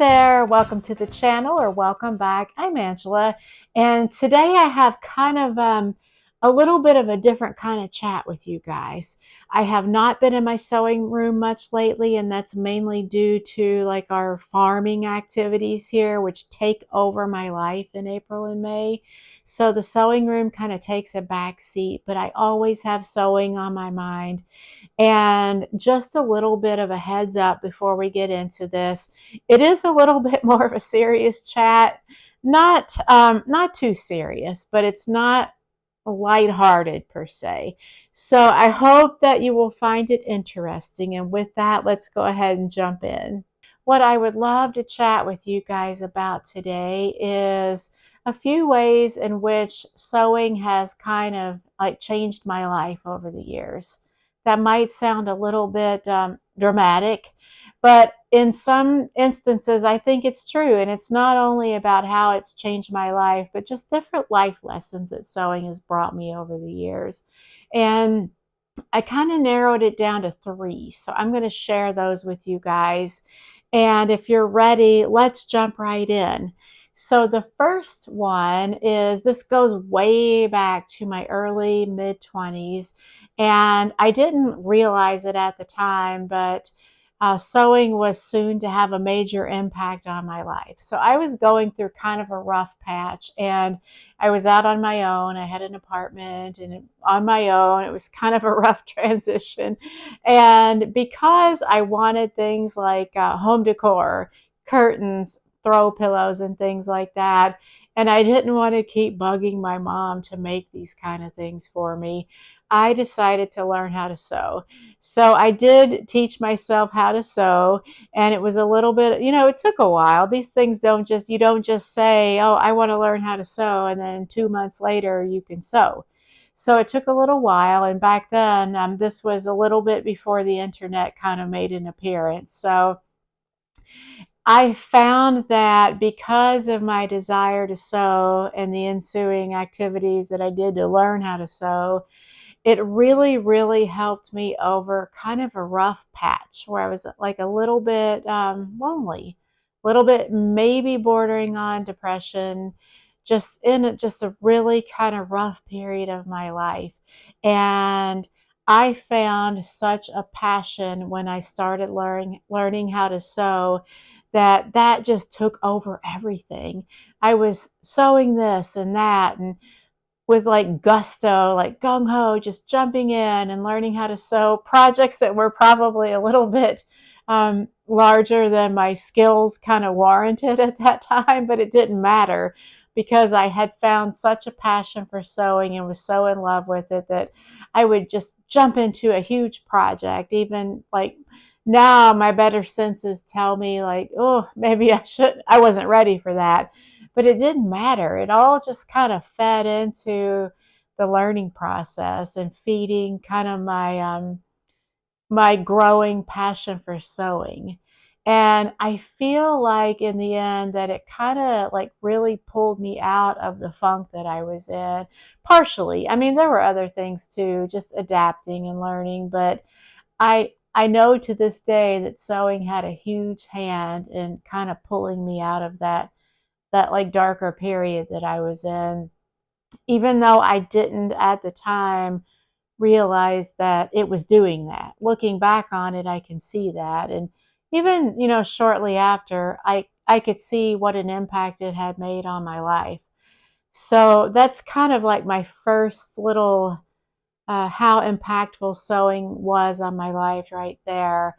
there, welcome to the channel or welcome back. I'm Angela, and today I have kind of a little bit of a different kind of chat with you guys. I have not been in my sewing room much lately, and that's mainly due to like our farming activities here, which take over my life in April and May. So the sewing room kind of takes a back seat, but I always have sewing on my mind. And just a little bit of a heads up before we get into this, it is a little bit more of a serious chat. Not too serious, but it's not lighthearted per se. So I hope that you will find it interesting. And with that, let's go ahead and jump in. What I would love to chat with you guys about today is a few ways in which sewing has kind of like changed my life over the years. That might sound a little bit dramatic, but in some instances, I think it's true. And it's not only about how it's changed my life, but just different life lessons that sewing has brought me over the years. And I kind of narrowed it down to three. So I'm going to share those with you guys. And if you're ready, let's jump right in. So the first one is, this goes way back to my early mid 20s, and I didn't realize it at the time, but sewing was soon to have a major impact on my life. So I was going through kind of a rough patch, and I was out on my own. I had an apartment and on my own. It was kind of a rough transition. And because I wanted things like home decor, curtains, throw pillows, and things like that, and I didn't want to keep bugging my mom to make these kind of things for me, I decided to learn how to sew. So I did teach myself how to sew, and it was a little bit, it took a while. These things you don't just say, oh, I want to learn how to sew, and then 2 months later you can sew. So it took a little while, and back then, this was a little bit before the internet kind of made an appearance. So I found that because of my desire to sew and the ensuing activities that I did to learn how to sew, it really, really helped me over kind of a rough patch where I was like a little bit lonely, a little bit maybe bordering on depression, just a really kind of rough period of my life. And I found such a passion when I started learning how to sew, that just took over everything. I was sewing this and that, and with like gusto, like gung ho, just jumping in and learning how to sew projects that were probably a little bit larger than my skills kind of warranted at that time, but it didn't matter because I had found such a passion for sewing and was so in love with it that I would just jump into a huge project. Even like now, my better senses tell me like, oh, maybe I wasn't ready for that, but it didn't matter. It all just kind of fed into the learning process and feeding kind of my growing passion for sewing. And I feel like in the end that it kind of like really pulled me out of the funk that I was in. Partially. I mean, there were other things too, just adapting and learning, but I know to this day that sewing had a huge hand in kind of pulling me out of that like darker period that I was in, even though I didn't at the time realize that it was doing that. Looking back on it, I can see that. And even, shortly after, I could see what an impact it had made on my life. So that's kind of like my first little how impactful sewing was on my life right there.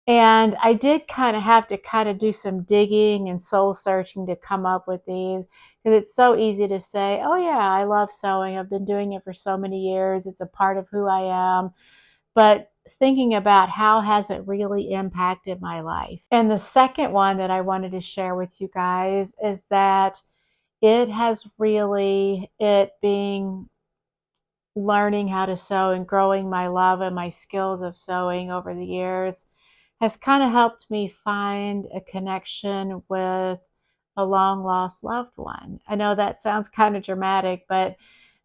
And I did kind of have to kind of do some digging and soul searching to come up with these, because it's so easy to say, oh yeah, I love sewing. I've been doing it for so many years. It's a part of who I am. But thinking about how has it really impacted my life. And the second one that I wanted to share with you guys is that it has really, it being learning how to sew and growing my love and my skills of sewing over the years has kind of helped me find a connection with a long lost loved one. I know that sounds kind of dramatic, but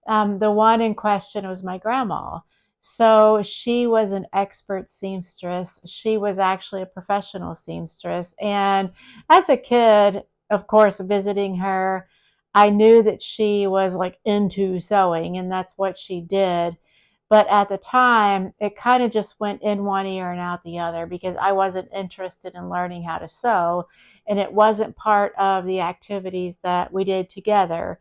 the one in question was my grandma. So she was an expert seamstress. She was actually a professional seamstress. And as a kid, of course, visiting her, I knew that she was like into sewing and that's what she did. But at the time, it kind of just went in one ear and out the other because I wasn't interested in learning how to sew. And it wasn't part of the activities that we did together.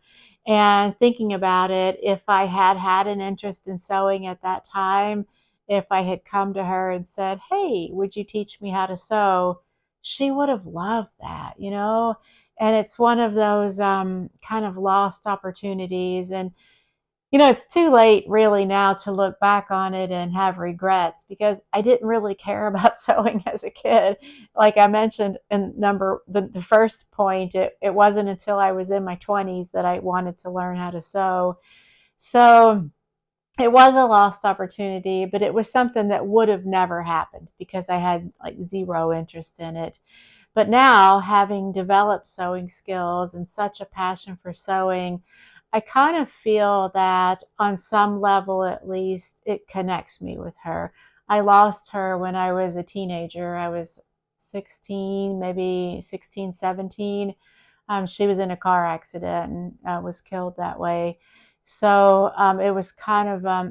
And thinking about it, if I had had an interest in sewing at that time, if I had come to her and said, "Hey, would you teach me how to sew?" she would have loved that, you know? And it's one of those kind of lost opportunities. And it's too late really now to look back on it and have regrets because I didn't really care about sewing as a kid. Like I mentioned in the first point, it wasn't until I was in my 20s that I wanted to learn how to sew. So it was a lost opportunity, but it was something that would have never happened because I had like zero interest in it. But now, having developed sewing skills and such a passion for sewing, I kind of feel that on some level, at least, it connects me with her. I lost her when I was a teenager. I was 16, maybe 16, 17. She was in a car accident and was killed that way. So it was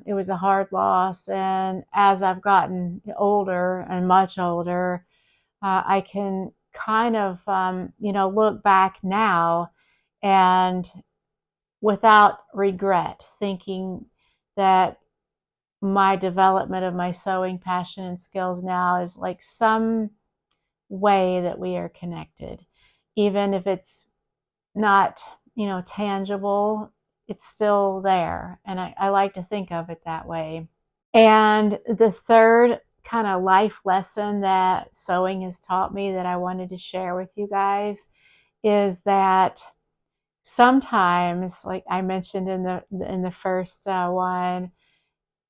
it was a hard loss. And as I've gotten older and much older, I can kind of, look back now and without regret, thinking that my development of my sewing passion and skills now is like some way that we are connected. Even if it's not, tangible, it's still there. And I like to think of it that way. And the third kind of life lesson that sewing has taught me that I wanted to share with you guys is that sometimes, like I mentioned in the first one,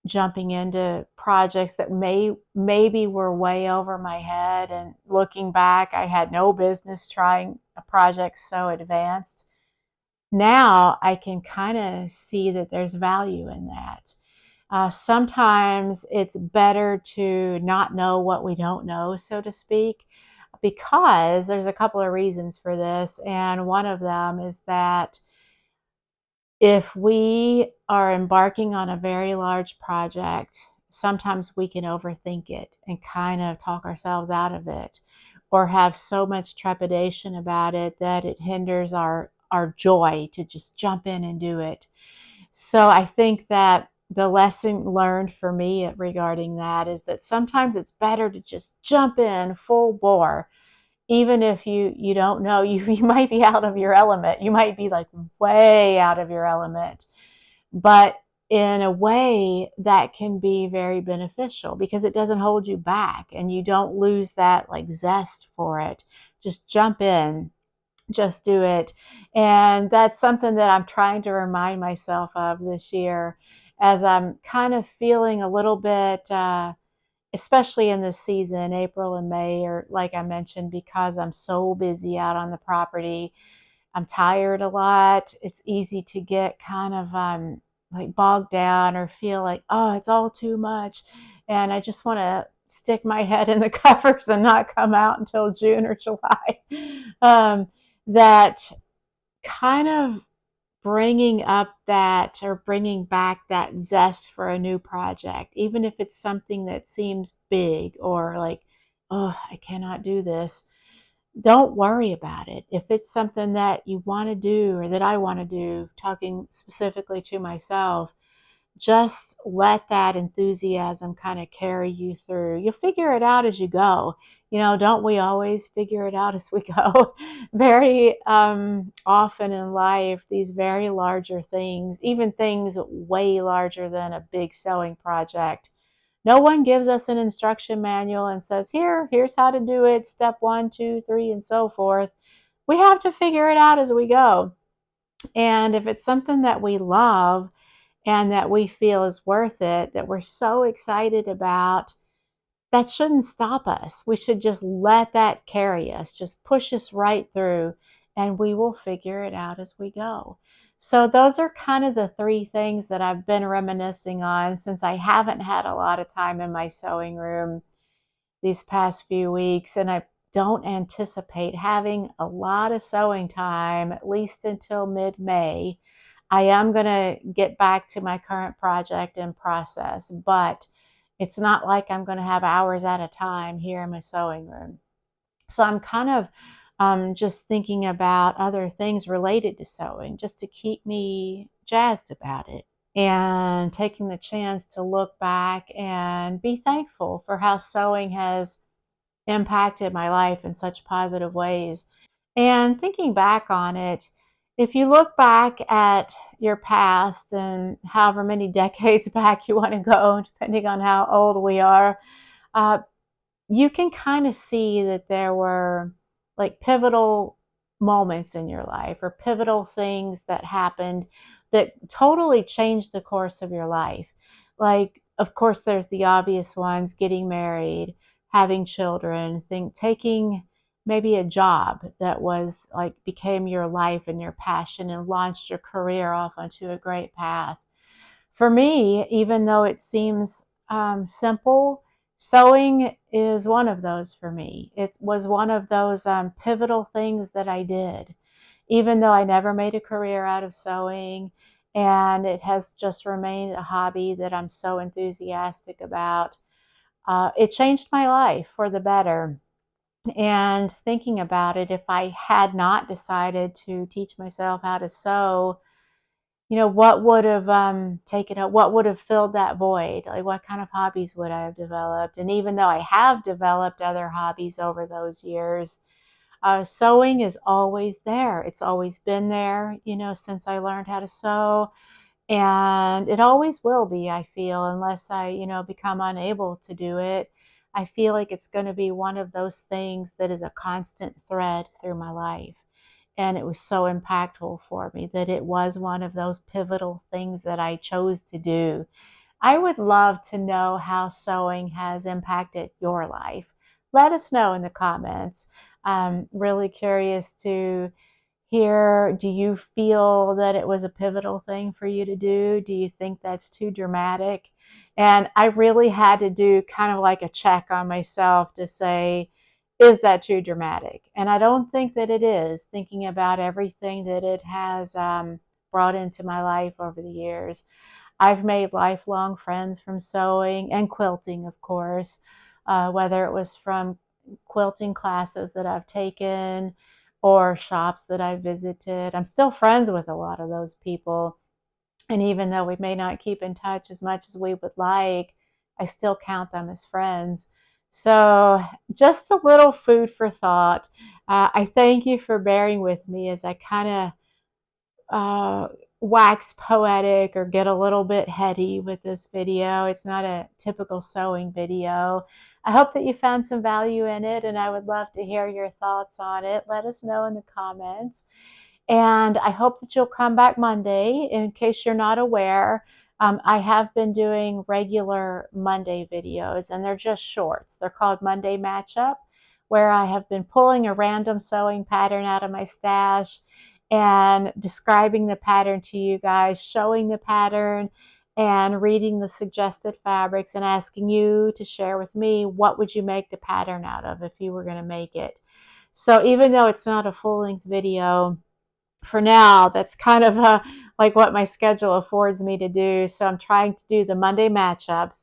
jumping into projects that maybe were way over my head, and looking back, I had no business trying a project so advanced. Now I can kind of see that there's value in that. Sometimes it's better to not know what we don't know, so to speak, because there's a couple of reasons for this. And one of them is that if we are embarking on a very large project, sometimes we can overthink it and kind of talk ourselves out of it, or have so much trepidation about it that it hinders our joy to just jump in and do it. So I think that the lesson learned for me regarding that is that sometimes it's better to just jump in full bore. Even if you don't know, you might be out of your element. You might be like way out of your element. But in a way that can be very beneficial because it doesn't hold you back and you don't lose that like zest for it. Just jump in, just do it. And that's something that I'm trying to remind myself of this year as I'm kind of feeling a little bit, especially in this season, April and May, or like I mentioned, because I'm so busy out on the property, I'm tired a lot. It's easy to get kind of like bogged down or feel like, oh, it's all too much. And I just want to stick my head in the covers and not come out until June or July. Um, that kind of bringing up that or bringing back that zest for a new project, even if it's something that seems big or like, oh, I cannot do this. Don't worry about it. If it's something that you want to do or that I want to do, talking specifically to myself, just let that enthusiasm kind of carry you through. You'll figure it out as you go. Don't we always figure it out as we go? Very often in life, these very larger things, even things way larger than a big sewing project, no one gives us an instruction manual and says, here's how to do it, step one, two, three, and so forth. We have to figure it out as we go. And if it's something that we love, and that we feel is worth it, that we're so excited about, that shouldn't stop us. We should just let that carry us, just push us right through, and we will figure it out as we go. So those are kind of the three things that I've been reminiscing on since I haven't had a lot of time in my sewing room these past few weeks, and I don't anticipate having a lot of sewing time, at least until mid-May. I am going to get back to my current project and process, but it's not like I'm going to have hours at a time here in my sewing room. So I'm kind of just thinking about other things related to sewing just to keep me jazzed about it, and taking the chance to look back and be thankful for how sewing has impacted my life in such positive ways. And thinking back on it, if you look back at your past and however many decades back you want to go, depending on how old we are, uh, you can kind of see that there were like pivotal moments in your life or pivotal things that happened that totally changed the course of your life. Like, of course, there's the obvious ones: getting married, having children, taking maybe a job that was like became your life and your passion and launched your career off onto a great path. For me, even though it seems simple, sewing is one of those for me. It was one of those pivotal things that I did, even though I never made a career out of sewing, and it has just remained a hobby that I'm so enthusiastic about. It changed my life for the better. And thinking about it, if I had not decided to teach myself how to sew, what would have taken up, what would have filled that void? Like, what kind of hobbies would I have developed? And even though I have developed other hobbies over those years, sewing is always there. It's always been there, since I learned how to sew. And it always will be, I feel, unless I, become unable to do it. I feel like it's going to be one of those things that is a constant thread through my life. And it was so impactful for me that it was one of those pivotal things that I chose to do. I would love to know how sewing has impacted your life. Let us know in the comments. I'm really curious to hear, do you feel that it was a pivotal thing for you to do? Do you think that's too dramatic? And I really had to do kind of like a check on myself to say, is that too dramatic? And I don't think that it is, thinking about everything that it has brought into my life over the years. I've made lifelong friends from sewing and quilting, of course, whether it was from quilting classes that I've taken or shops that I've visited. I'm still friends with a lot of those people. And even though we may not keep in touch as much as we would like, I still count them as friends. So, just a little food for thought. I thank you for bearing with me as I kind of wax poetic or get a little bit heady with this video. It's not a typical sewing video. I hope that you found some value in it, and I would love to hear your thoughts on it. Let us know in the comments. And I hope that you'll come back Monday. In case you're not aware, I have been doing regular Monday videos, and they're just shorts. They're called Monday Matchup, where I have been pulling a random sewing pattern out of my stash and describing the pattern to you guys, showing the pattern and reading the suggested fabrics and asking you to share with me, what would you make the pattern out of if you were going to make it. So even though it's not a full-length video, for now, that's kind of like what my schedule affords me to do. So I'm trying to do the Monday matchups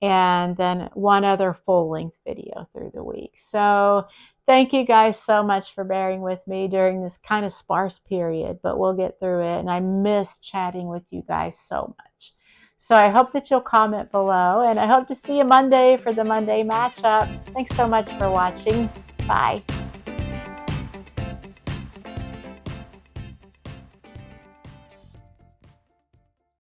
and then one other full-length video through the week. So thank you guys so much for bearing with me during this kind of sparse period, but we'll get through it. And I miss chatting with you guys so much. So I hope that you'll comment below, and I hope to see you Monday for the Monday matchup. Thanks so much for watching. Bye.